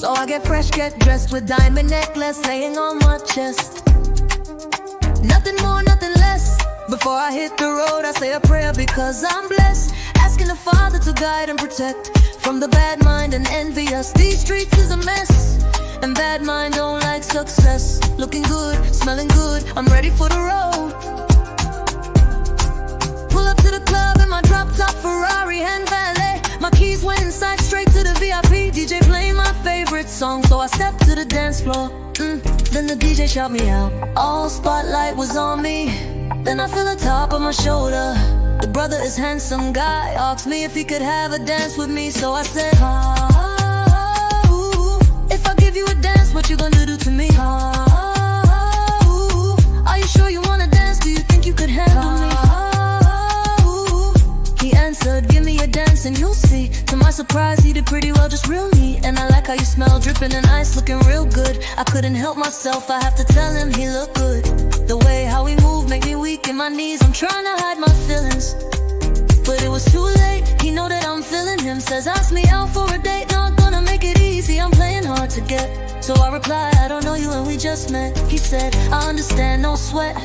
So I get fresh, get dressed with diamond necklace laying on my chest. Nothing more, nothing less. Before I hit the road, I say a prayer because I'm blessed. Asking the Father to guide and protect from the bad mind and envious. These streets is a mess, and bad mind don't like success. Looking good, smelling good, I'm ready for the road. Pull up to the club in my drop-top Ferrari and valet. My keys went inside straight to the VIP. DJ playing my favorite song, so I stepped to the dance floor. Then the DJ shout me out. All spotlight was on me. Then I feel the top of my shoulder. The brother is handsome guy, asked me if he could have a dance with me. So I said, ha, ha, ooh. If I give you a dance, what you gonna do to me? Ha, ha, ooh. Are you sure you wanna dance? Do you think you could handle me? He answered, give me a dance and you'll see. To my surprise, he did pretty well, just real neat. And I like how you smell, dripping in ice, looking real good. I couldn't help myself, I have to tell him he looked good. The way how he moved make me weak in my knees. I'm trying to hide my feelings, but it was too late. He know that I'm feeling him. Says ask me out for a date, not gonna make it easy. I'm playing hard to get. So I replied, I don't know you and we just met. He said, I understand, no sweat.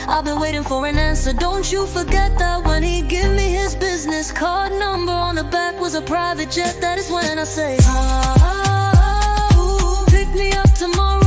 I've been waiting for an answer. Don't you forget that when he give me his business card number, on the back was a private jet. That is when I say, ah, ooh, pick me up tomorrow